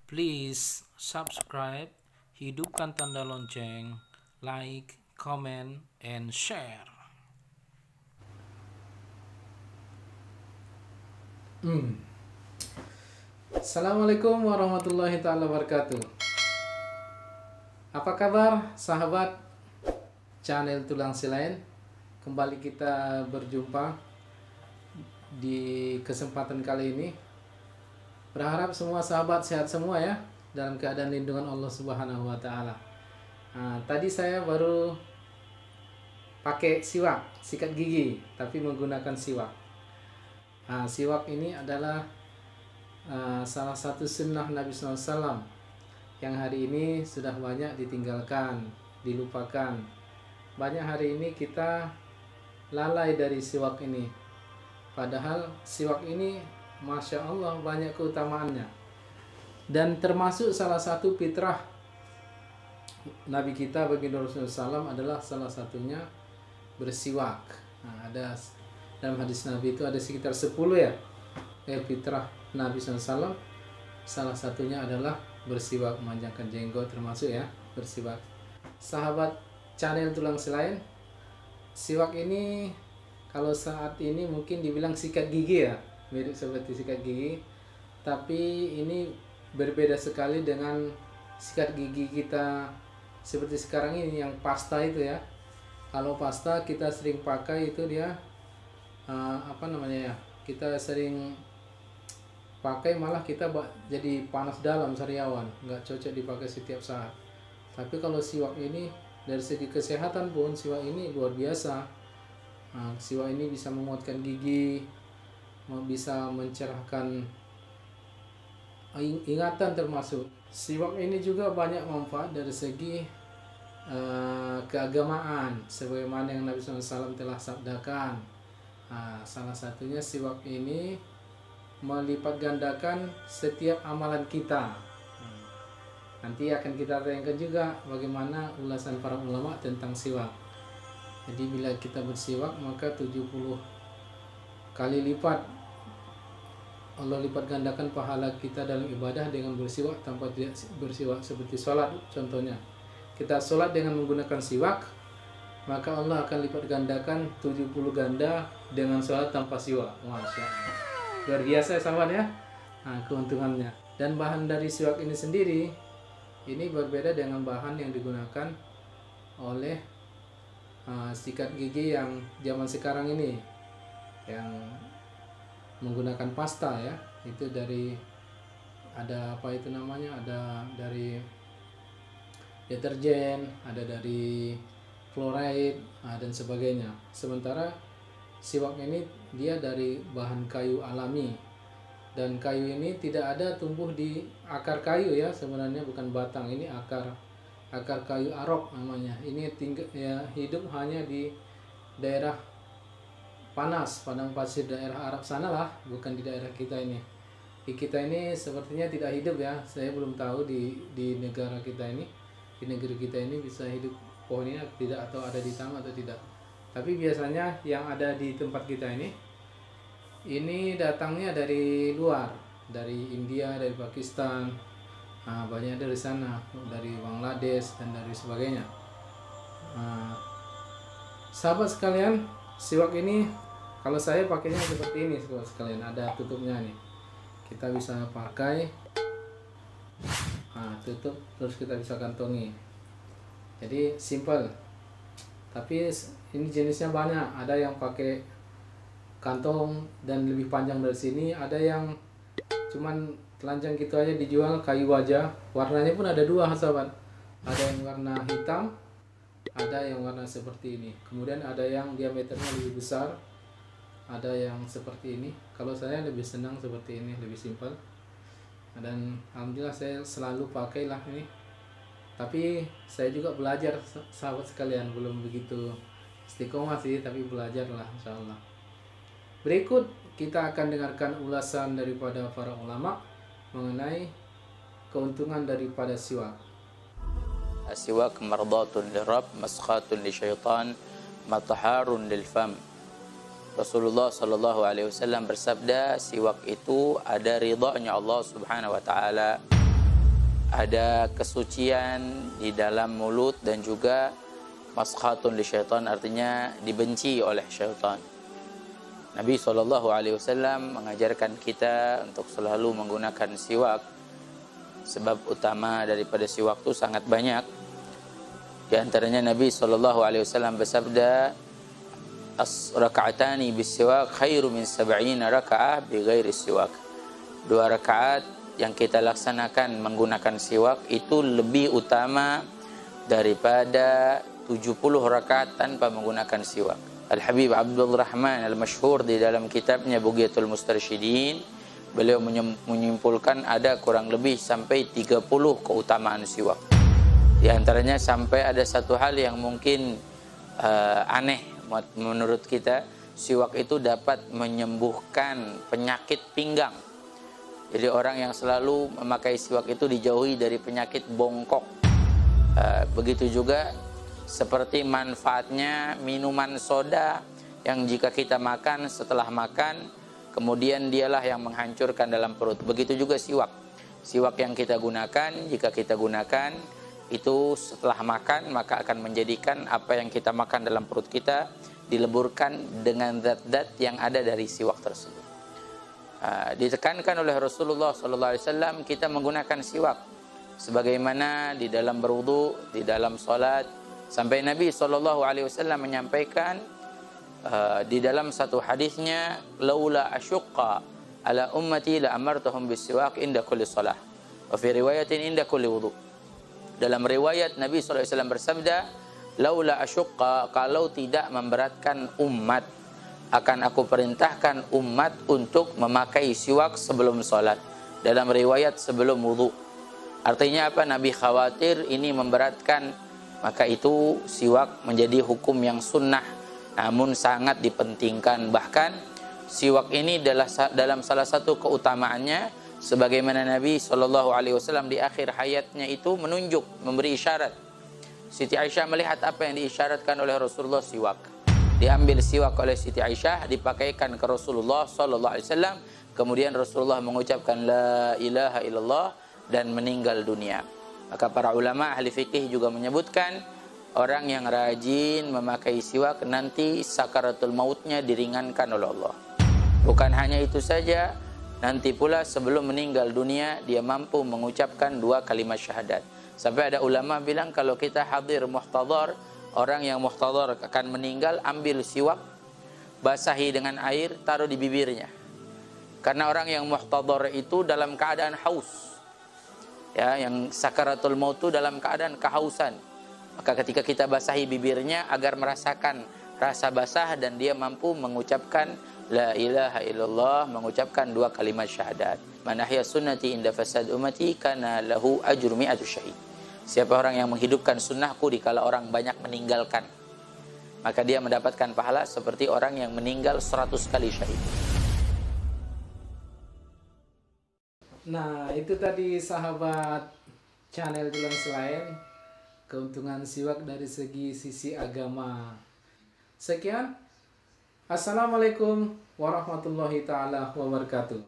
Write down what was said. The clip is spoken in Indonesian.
Please subscribe, hidupkan tanda lonceng, like, comment, and share. Assalamualaikum warahmatullahi taala wabarakatuh. Apa kabar sahabat channel Tulang Silain? Kembali kita berjumpa di kesempatan kali ini. Berharap semua sahabat sehat semua ya, dalam keadaan lindungan Allah Subhanahu wa taala. Tadi saya baru pakai siwak, sikat gigi, tapi menggunakan siwak. Siwak ini adalah salah satu sunnah Nabi SAW yang hari ini sudah banyak ditinggalkan, dilupakan. Banyak hari ini kita lalai dari siwak ini. Padahal siwak ini Masya Allah banyak keutamaannya. Dan termasuk salah satu fitrah Nabi kita baginda Rasulullah SAW adalah salah satunya bersiwak. Ada dalam hadis Nabi itu ada sekitar 10 ya, fitrah Nabi SAW. Salah satunya adalah bersiwak, memanjangkan jenggot, termasuk ya bersiwak. Sahabat channel Tulang Silain, siwak ini kalau saat ini mungkin dibilang sikat gigi ya, mirip seperti sikat gigi, tapi ini berbeda sekali dengan sikat gigi kita seperti sekarang ini yang pasta itu ya. Kalau pasta kita sering pakai itu dia kita sering pakai, malah kita jadi panas dalam sariawan, nggak cocok dipakai setiap saat. Tapi kalau siwak ini dari segi kesehatan pun siwak ini luar biasa. Siwak ini bisa menguatkan gigi, bisa mencerahkan ingatan termasuk. Siwak ini juga banyak manfaat dari segi keagamaan, sebagaimana yang Nabi SAW telah sabdakan. Salah satunya siwak ini melipat gandakan setiap amalan kita. Nanti akan kita tayangkan juga bagaimana ulasan para ulama tentang siwak. Jadi bila kita bersiwak maka 70 kali lipat Allah lipat gandakan pahala kita dalam ibadah dengan bersiwak tanpa tidak bersiwak. Seperti sholat contohnya, kita sholat dengan menggunakan siwak, maka Allah akan lipat gandakan 70 ganda dengan sholat tanpa siwak. Masya Allah, luar biasa ya sahabat ya, keuntungannya. Dan bahan dari siwak ini sendiri ini berbeda dengan bahan yang digunakan oleh sikat gigi yang zaman sekarang ini, yang menggunakan pasta ya. Itu dari ada dari deterjen, ada dari fluoride dan sebagainya. Sementara siwak ini dia dari bahan kayu alami, dan kayu ini tidak ada tumbuh di akar kayu ya, sebenarnya bukan batang, ini akar kayu arok namanya. Ini hidup hanya di daerah panas, padang pasir daerah Arab sana lah, bukan di daerah kita ini. Di kita ini sepertinya tidak hidup ya, saya belum tahu di negara kita ini, di negeri kita ini bisa hidup pohon ini tidak, atau ada di taman atau tidak. Tapi biasanya yang ada di tempat kita ini datangnya dari luar, dari India, dari Pakistan, banyak dari sana, dari Bangladesh dan dari sebagainya. Sahabat sekalian, siwak ini kalau saya pakainya seperti ini sekalian, ada tutupnya nih. Kita bisa pakai, tutup, terus kita bisa kantongi. Jadi simple. Tapi ini jenisnya banyak. Ada yang pakai kantong dan lebih panjang dari sini. Ada yang cuman telanjang gitu aja dijual, kayu aja. Warnanya pun ada dua sahabat. Ada yang warna hitam, ada yang warna seperti ini. Kemudian ada yang diameternya lebih besar, ada yang seperti ini. Kalau saya lebih senang seperti ini, lebih simpel. Dan alhamdulillah saya selalu pakailah ini. Tapi saya juga belajar sahabat sekalian, belum begitu istiqomah sih, tapi belajarlah insyaallah. Berikut kita akan dengarkan ulasan daripada para ulama mengenai keuntungan daripada siwak. Siwak mardatun lirab, maskhatun lisyaitan, mataharun lilfam. Rasulullah Shallallahu Alaihi Wasallam bersabda, siwak itu ada ridhanya Allah Subhanahu Wa Taala ada kesucian di dalam mulut, dan juga maskhatun li syaitan, artinya dibenci oleh syaitan. Nabi SAW mengajarkan kita untuk selalu menggunakan siwak. Sebab utama daripada siwak itu sangat banyak. Di antaranya Nabi SAW bersabda, "Raka'atani bis-siwak khairu min 70 raka'ah bi ghairi siwak." 2 rakaat yang kita laksanakan menggunakan siwak itu lebih utama daripada 70 rakaat tanpa menggunakan siwak. Al-Habib Abdul Rahman Al-Mashhur di dalam kitabnya Bugyatul Mustarsyidin, beliau menyimpulkan ada kurang lebih sampai 30 keutamaan siwak. Di antaranya sampai ada satu hal yang mungkin aneh menurut kita, siwak itu dapat menyembuhkan penyakit pinggang. Jadi orang yang selalu memakai siwak itu dijauhi dari penyakit bongkok. Begitu juga seperti manfaatnya minuman soda yang jika kita makan, setelah makan kemudian dialah yang menghancurkan dalam perut. Begitu juga siwak. Siwak yang kita gunakan, jika kita gunakan itu setelah makan, maka akan menjadikan apa yang kita makan dalam perut kita dileburkan dengan zat-zat yang ada dari siwak tersebut. Ditekankan oleh Rasulullah SAW kita menggunakan siwak sebagaimana di dalam berwudu, di dalam salat. Sampai Nabi SAW menyampaikan di dalam satu hadisnya, "Laula asyqa ala ummati la amartuhum bis-siwak inda kulli shalah." Wa fi riwayatin inda kulli wudu. Dalam riwayat Nabi SAW bersabda, "Laula asyqa," kalau tidak memberatkan umat, akan aku perintahkan umat untuk memakai siwak sebelum salat. Dalam riwayat sebelum wudu. Artinya apa? Nabi khawatir ini memberatkan, maka itu siwak menjadi hukum yang sunnah, namun sangat dipentingkan. Bahkan siwak ini adalah dalam salah satu keutamaannya, sebagaimana Nabi SAW di akhir hayatnya itu menunjuk, memberi isyarat. Siti Aisyah melihat apa yang diisyaratkan oleh Rasulullah, siwak. Diambil siwak oleh Siti Aisyah, dipakaikan ke Rasulullah SAW, kemudian Rasulullah mengucapkan la ilaha illallah dan meninggal dunia. Maka para ulama ahli fikih juga menyebutkan orang yang rajin memakai siwak nanti sakaratul mautnya diringankan oleh Allah. Bukan hanya itu saja, nanti pula sebelum meninggal dunia dia mampu mengucapkan 2 kalimat syahadat. Sampai ada ulama bilang kalau kita hadir muhtadhar, orang yang muhtadhar akan meninggal, ambil siwak, basahi dengan air, taruh di bibirnya. Karena orang yang muhtadhar itu dalam keadaan haus. Ya, yang sakaratul maut itu dalam keadaan kehausan. Maka ketika kita basahi bibirnya agar merasakan rasa basah dan dia mampu mengucapkan la ilaha illallah, mengucapkan 2 kalimat syahadat. Man ahya sunnati inda fasad ummati kana lahu ajru mi'atu syahid. Siapa orang yang menghidupkan sunnahku dikala orang banyak meninggalkan, maka dia mendapatkan pahala seperti orang yang meninggal 100 kali syahid. Nah, itu tadi sahabat channel Tulang Selain, keuntungan siwak dari sisi agama. Sekian. Assalamualaikum warahmatullahi taala wabarakatuh.